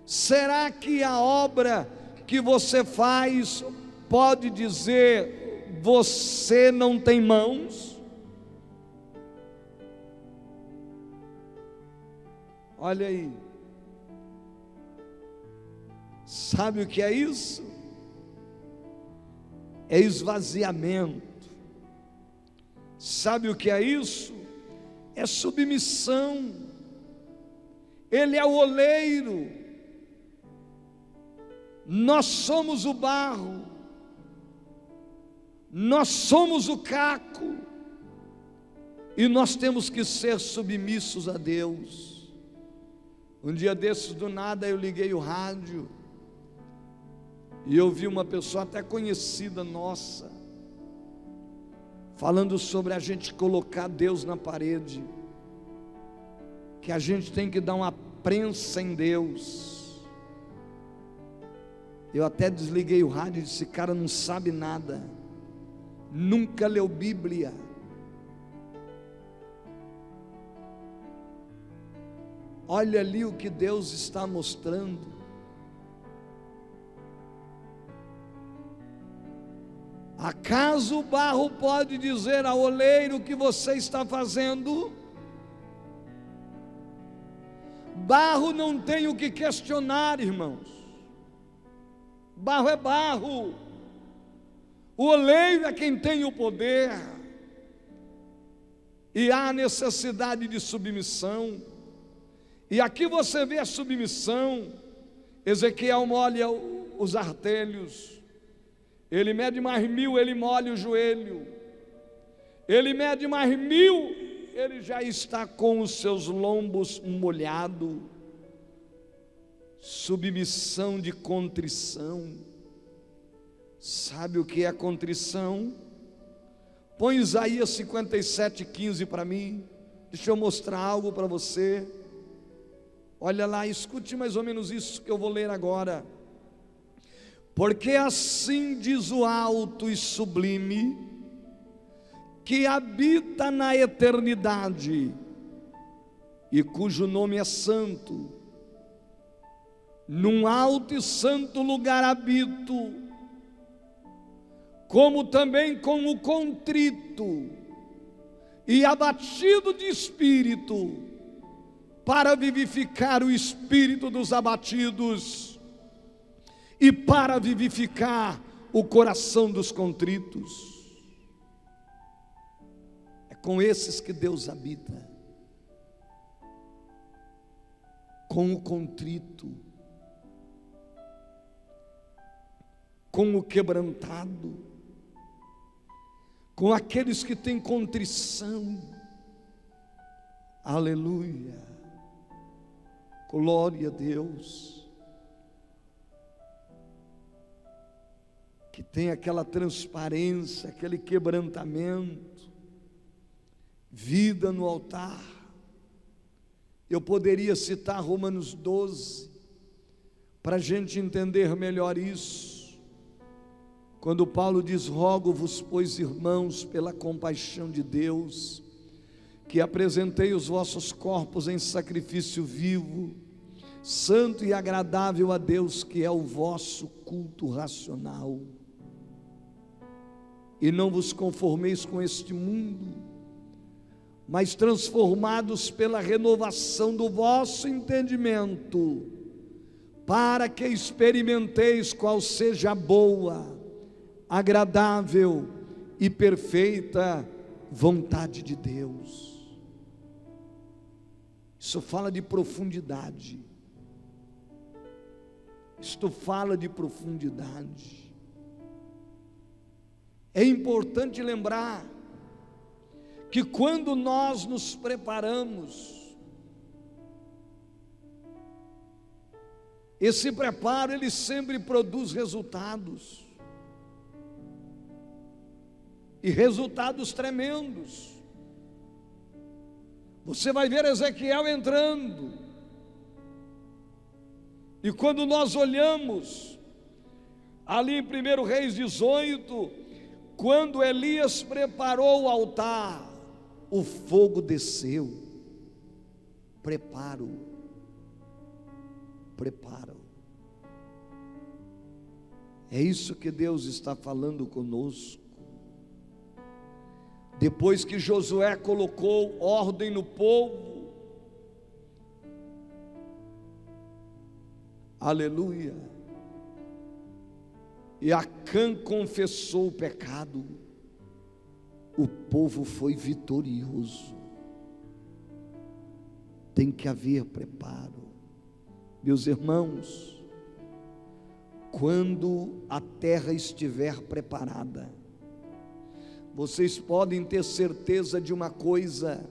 Será que a obra que você faz pode dizer: você não tem mãos? Olha aí. Sabe o que é isso? É esvaziamento. Sabe o que é isso? É submissão. Ele é o oleiro, nós somos o barro, nós somos o caco, e nós temos que ser submissos a Deus. Um dia desses, do nada, eu liguei o rádio e eu vi uma pessoa até conhecida nossa falando sobre a gente colocar Deus na parede, que a gente tem que dar uma prensa em Deus. Eu até desliguei o rádio e disse: cara, não sabe nada, nunca leu Bíblia. Olha ali o que Deus está mostrando. Acaso o barro pode dizer ao oleiro o que você está fazendo? Barro não tem o que questionar, irmãos. Barro é barro. O oleiro é quem tem o poder. E há necessidade de submissão. E aqui você vê a submissão. Ezequiel molha os artelhos. Ele mede mais 1000, ele molha o joelho. Ele mede mais 1000, ele já está com os seus lombos molhados. Submissão de contrição. Sabe o que é contrição? Põe Isaías 57:15 para mim. Deixa eu mostrar algo para você. Olha lá, escute mais ou menos isso que eu vou ler agora. Porque assim diz o alto e sublime, que habita na eternidade, e cujo nome é santo. Num alto e santo lugar habito, como também com o contrito e abatido de espírito, para vivificar o espírito dos abatidos e para vivificar o coração dos contritos. É com esses que Deus habita, com o contrito, com o quebrantado, com aqueles que têm contrição. Aleluia, glória a Deus, que tem aquela transparência, aquele quebrantamento, vida no altar. Eu poderia citar Romanos 12, para a gente entender melhor isso. Quando Paulo diz: rogo-vos, pois, irmãos, pela compaixão de Deus, que apresentei os vossos corpos em sacrifício vivo, santo e agradável a Deus, que é o vosso culto racional. E não vos conformeis com este mundo, mas transformados pela renovação do vosso entendimento, para que experimenteis qual seja a boa, agradável e perfeita vontade de Deus. Isso fala de profundidade. Isto fala de profundidade. É importante lembrar que quando nós nos preparamos, esse preparo ele sempre produz resultados. E resultados tremendos. Você vai ver Ezequiel entrando, e quando nós olhamos ali em 1 Reis 18, quando Elias preparou o altar, o fogo desceu. Preparo. É isso que Deus está falando conosco. Depois que Josué colocou ordem no povo, aleluia, e Acã confessou o pecado, o povo foi vitorioso. Tem que haver preparo, meus irmãos. Quando a terra estiver preparada, vocês podem ter certeza de uma coisa,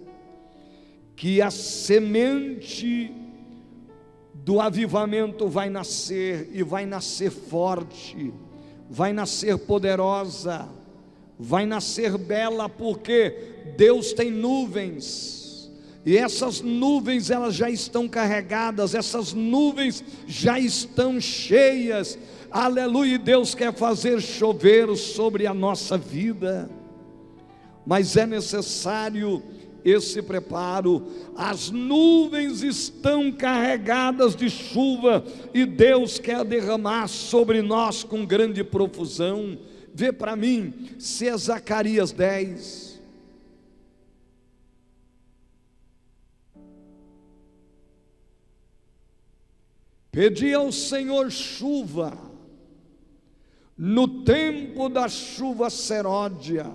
que a semente do avivamento vai nascer, e vai nascer forte, vai nascer poderosa, vai nascer bela, porque Deus tem nuvens, e essas nuvens elas já estão carregadas, essas nuvens já estão cheias, aleluia, e Deus quer fazer chover sobre a nossa vida. Mas é necessário esse preparo. As nuvens estão carregadas de chuva, e Deus quer derramar sobre nós com grande profusão. Vê para mim, se é Zacarias 10. Pedi ao Senhor chuva no tempo da chuva seródia.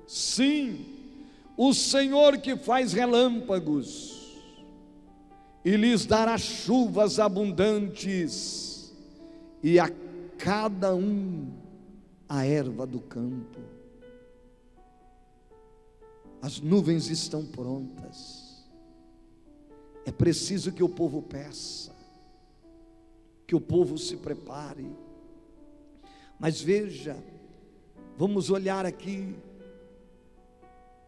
Sim, o Senhor que faz relâmpagos e lhes dará chuvas abundantes, e a cada um a erva do campo. As nuvens estão prontas. É preciso que o povo peça, que o povo se prepare. Mas veja, vamos olhar aqui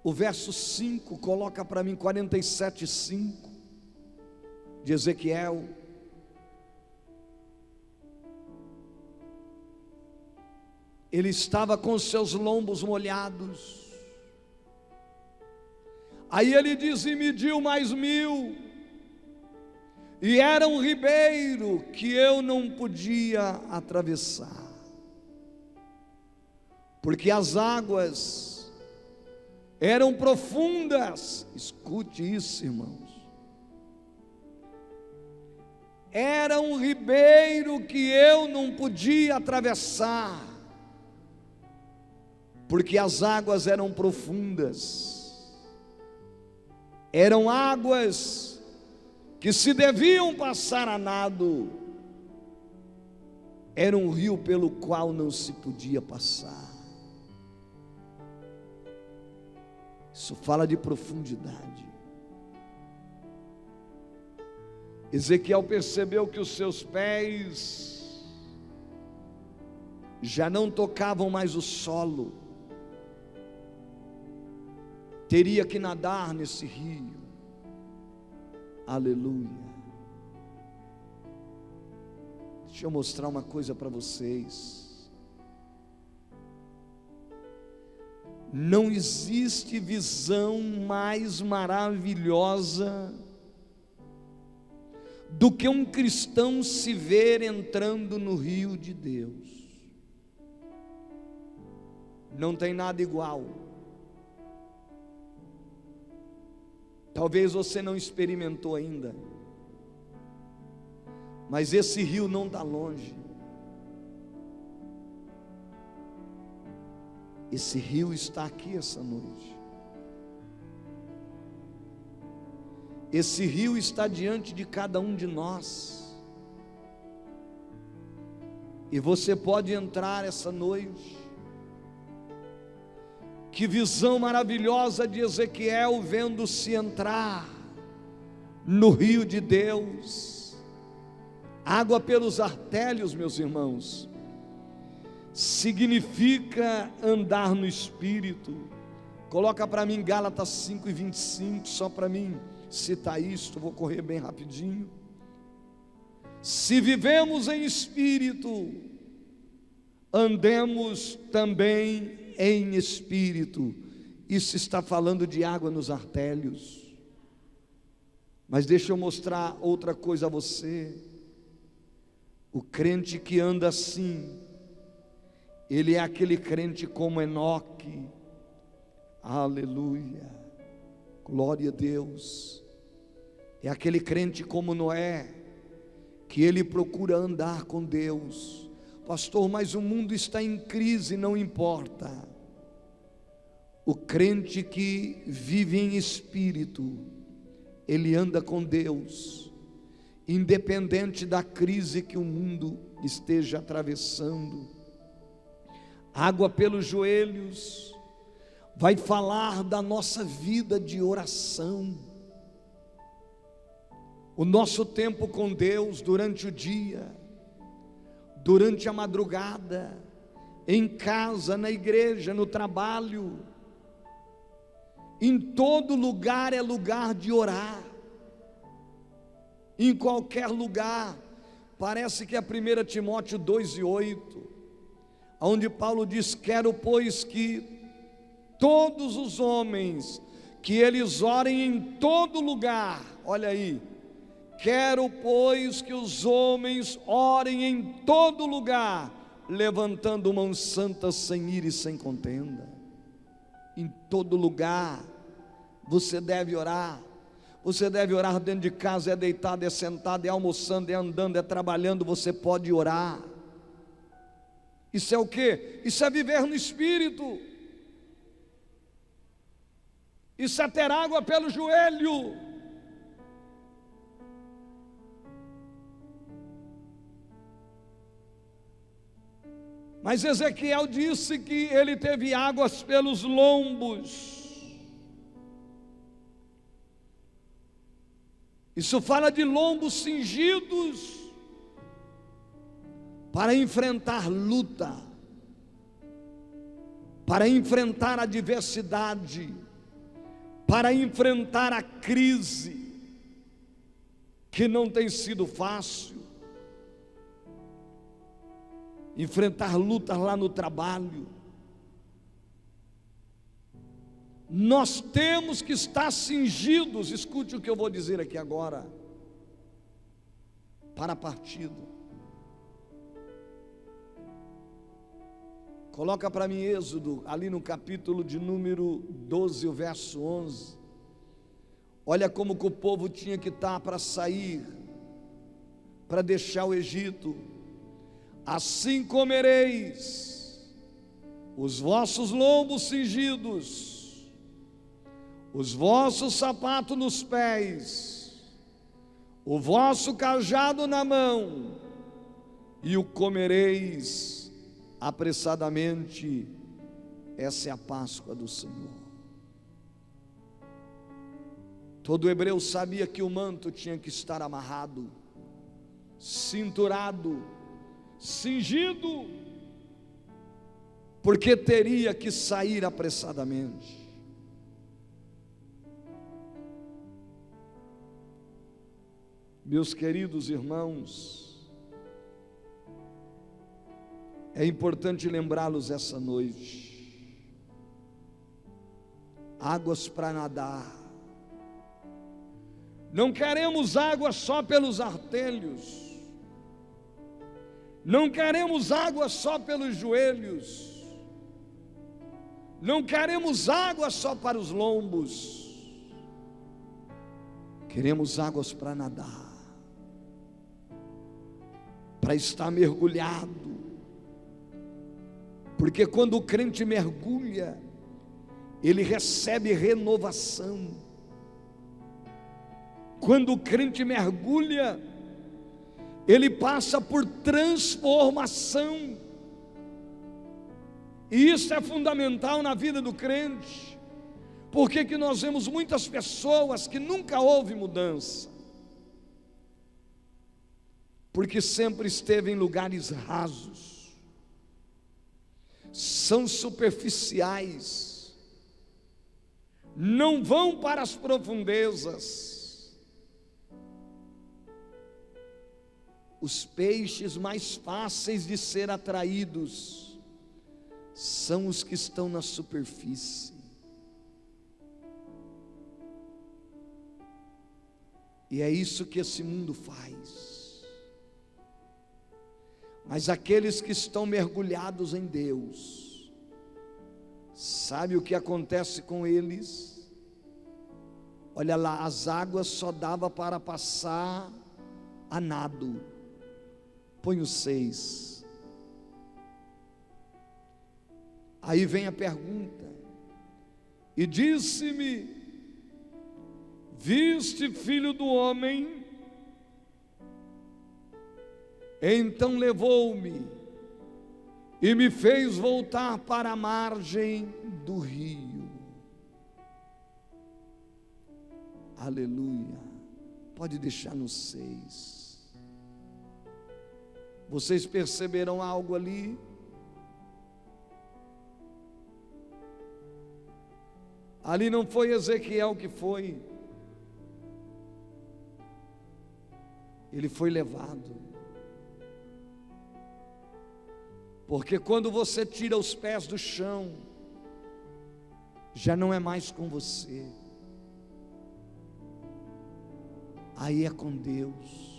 o verso 5, coloca para mim 47:5 de Ezequiel. Ele estava com seus lombos molhados. Aí ele diz: e mediu mais 1000, e era um ribeiro que eu não podia atravessar, porque as águas eram profundas. Escute isso, irmãos. Era um ribeiro que eu não podia atravessar, porque as águas eram profundas. Eram águas que se deviam passar a nado. Era um rio pelo qual não se podia passar. Isso fala de profundidade. Ezequiel percebeu que os seus pés já não tocavam mais o solo. Teria que nadar nesse rio. Aleluia. Deixa eu mostrar uma coisa para vocês. Não existe visão mais maravilhosa do que um cristão se ver entrando no rio de Deus. Não tem nada igual. Talvez você não experimentou ainda, mas esse rio não está longe. Esse rio está aqui essa noite. Esse rio está diante de cada um de nós. E você pode entrar essa noite. Que visão maravilhosa de Ezequiel vendo-se entrar no rio de Deus. Água pelos artérios, meus irmãos, significa andar no Espírito. Coloca para mim Gálatas 5:25, só para mim citar isto, vou correr bem rapidinho. Se vivemos em Espírito, andemos também em Espírito. Isso está falando de água nos artérios. Mas deixa eu mostrar outra coisa a você. O crente que anda assim, ele é aquele crente como Enoque. Aleluia, glória a Deus. É aquele crente como Noé, que ele procura andar com Deus. Pastor, mas o mundo está em crise. Não importa. O crente que vive em Espírito, ele anda com Deus, independente da crise que o mundo esteja atravessando. Água pelos joelhos vai falar da nossa vida de oração. O nosso tempo com Deus durante o dia, durante a madrugada, em casa, na igreja, no trabalho, em todo lugar é lugar de orar. Em qualquer lugar. Parece que é 1 Timóteo 2:8, onde Paulo diz: quero pois que todos os homens, que eles orem em todo lugar. Olha aí, quero pois que os homens orem em todo lugar, levantando mãos santas, sem ira e sem contenda. Em todo lugar você deve orar. Você deve orar dentro de casa, é deitado, é sentado, é almoçando, é andando, é trabalhando, você pode orar. Isso é o quê? Isso é viver no Espírito. Isso é ter água pelo joelho. Mas Ezequiel disse que ele teve águas pelos lombos. Isso fala de lombos cingidos para enfrentar luta, para enfrentar a adversidade, para enfrentar a crise, que não tem sido fácil. Enfrentar lutas lá no trabalho. Nós temos que estar cingidos, escute o que eu vou dizer aqui agora, para a partida. Coloca para mim Êxodo, ali no capítulo de número 12, o verso 11. Olha como que o povo tinha que estar para sair, para deixar o Egito. Assim comereis os vossos lombos cingidos, os vossos sapatos nos pés, o vosso cajado na mão, e o comereis apressadamente. Essa é a Páscoa do Senhor. Todo hebreu sabia que o manto tinha que estar amarrado, cinturado, cingido, porque teria que sair apressadamente. Meus queridos irmãos, é importante lembrá-los essa noite: águas para nadar. Não queremos água só pelos artelhos, não queremos água só pelos joelhos, não queremos água só para os lombos, queremos águas para nadar, para estar mergulhado, porque quando o crente mergulha, ele recebe renovação. Quando o crente mergulha, ele passa por transformação, e isso é fundamental na vida do crente. Por que que nós vemos muitas pessoas que nunca houve mudança? Porque sempre esteve em lugares rasos, são superficiais, não vão para as profundezas. Os peixes mais fáceis de ser atraídos são os que estão na superfície. E é isso que esse mundo faz. Mas aqueles que estão mergulhados em Deus, sabe o que acontece com eles? Olha lá, as águas só dava para passar a nado. Põe o 6. Aí vem a pergunta: e disse-me: viste, filho do homem? Então levou-me e me fez voltar para a margem do rio. Aleluia. Pode deixar no 6. Vocês perceberam algo ali? Ali não foi Ezequiel que foi, ele foi levado. Porque quando você tira os pés do chão, já não é mais com você, aí é com Deus.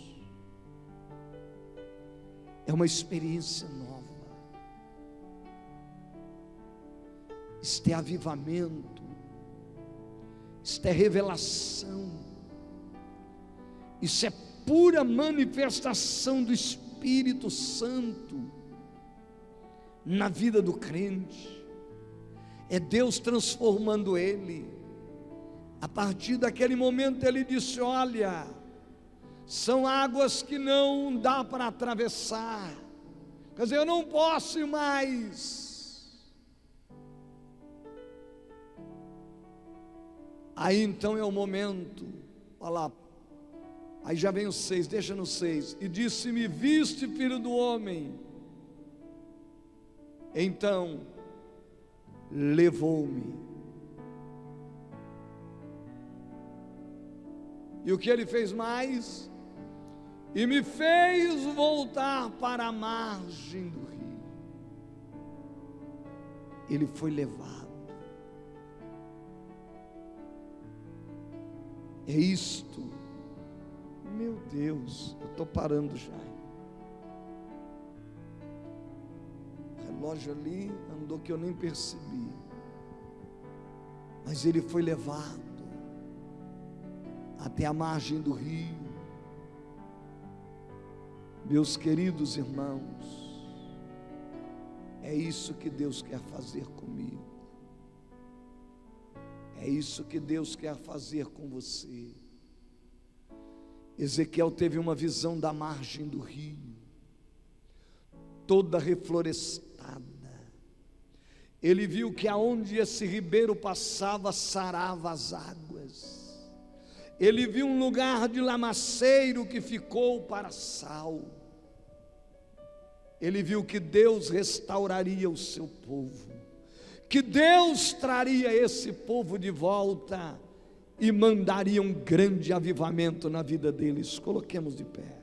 É uma experiência nova. Isto é avivamento, isto é revelação, isso é pura manifestação do Espírito Santo. na vida do crente, é Deus transformando ele. A partir daquele momento ele disse: olha, são águas que não dá para atravessar, quer dizer, eu não posso ir mais. Aí então é o momento, olha lá, aí já vem o 6, deixa no 6. E disse-me: viste, filho do homem? Então levou-me. E o que ele fez mais? E me fez voltar para a margem do rio. Ele foi levado. É isto. Meu Deus, eu estou parando já. O relógio ali andou que eu nem percebi. Mas ele foi levado até a margem do rio. Meus queridos irmãos, é isso que Deus quer fazer comigo. É isso que Deus quer fazer com você. Ezequiel teve uma visão da margem do rio, toda reflorestada. Ele viu que aonde esse ribeiro passava, sarava as águas. Ele viu um lugar de lamaceiro que ficou para sal. Ele viu que Deus restauraria o seu povo, que Deus traria esse povo de volta e mandaria um grande avivamento na vida deles. Coloquemos de pé.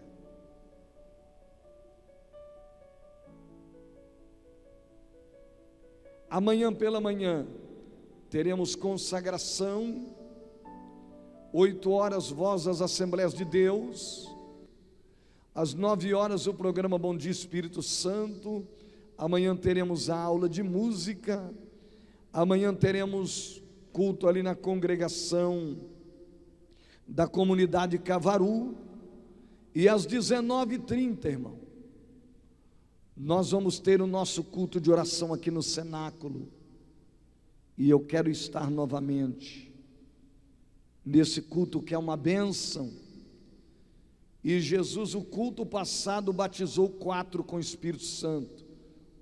Amanhã pela manhã teremos consagração, 8 horas voz das Assembleias de Deus, às 9 horas o programa Bom Dia Espírito Santo. Amanhã teremos a aula de música, amanhã teremos culto ali na congregação da comunidade Cavaru, e às 19h30, irmão, nós vamos ter o nosso culto de oração aqui no cenáculo, e eu quero estar novamente nesse culto que é uma bênção. E Jesus, o culto passado, batizou 4 com o Espírito Santo.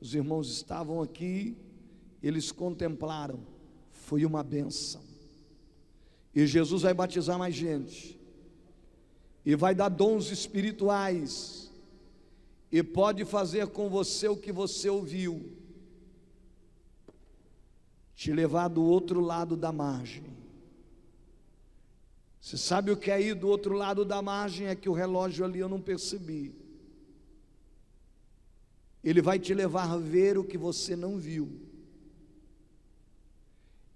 Os irmãos estavam aqui, eles contemplaram, foi uma bênção. E Jesus vai batizar mais gente, e vai dar dons espirituais, e pode fazer com você o que você ouviu, te levar do outro lado da margem. Você sabe o que é ir do outro lado da margem? É que o relógio ali eu não percebi. Ele vai te levar a ver o que você não viu.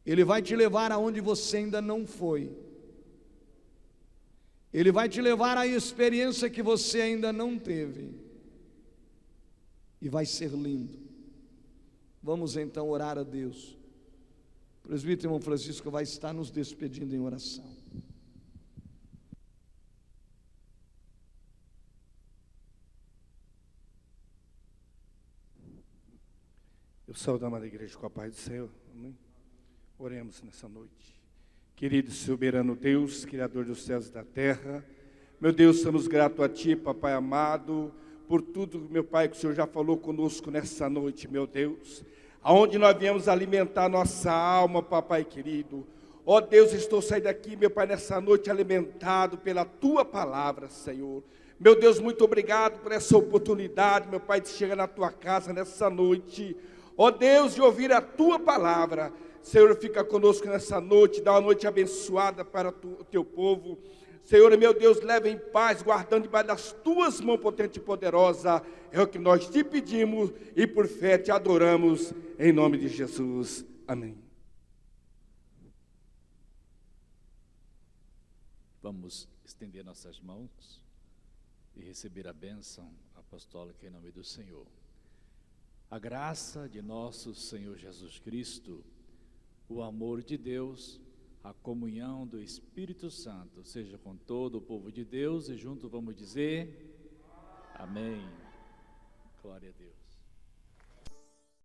Ele vai te levar aonde você ainda não foi. Ele vai te levar à experiência que você ainda não teve. E vai ser lindo. Vamos então orar a Deus. O presbítero irmão Francisco vai estar nos despedindo em oração. Eu saúdo a amada igreja com a paz do Senhor. Amém? Oremos nessa noite. Querido e soberano Deus, Criador dos céus e da terra, meu Deus, estamos gratos a Ti, Papai amado, por tudo, meu Pai, que o Senhor já falou conosco nessa noite, meu Deus, aonde nós viemos alimentar nossa alma, Papai querido. Ó Deus, estou saindo daqui, meu Pai, nessa noite alimentado pela Tua palavra, Senhor. Meu Deus, muito obrigado por essa oportunidade, meu Pai, de chegar na Tua casa nessa noite. Ó Deus, de ouvir a Tua palavra. Senhor, fica conosco nessa noite, dá uma noite abençoada para o Teu povo. Senhor, meu Deus, leva em paz, guardando debaixo das Tuas mãos potente e poderosa. É o que nós te pedimos e por fé te adoramos, em nome de Jesus. Amém. Vamos estender nossas mãos e receber a bênção apostólica em nome do Senhor. A graça de nosso Senhor Jesus Cristo, o amor de Deus, a comunhão do Espírito Santo, seja com todo o povo de Deus, e junto vamos dizer, amém. Glória a Deus.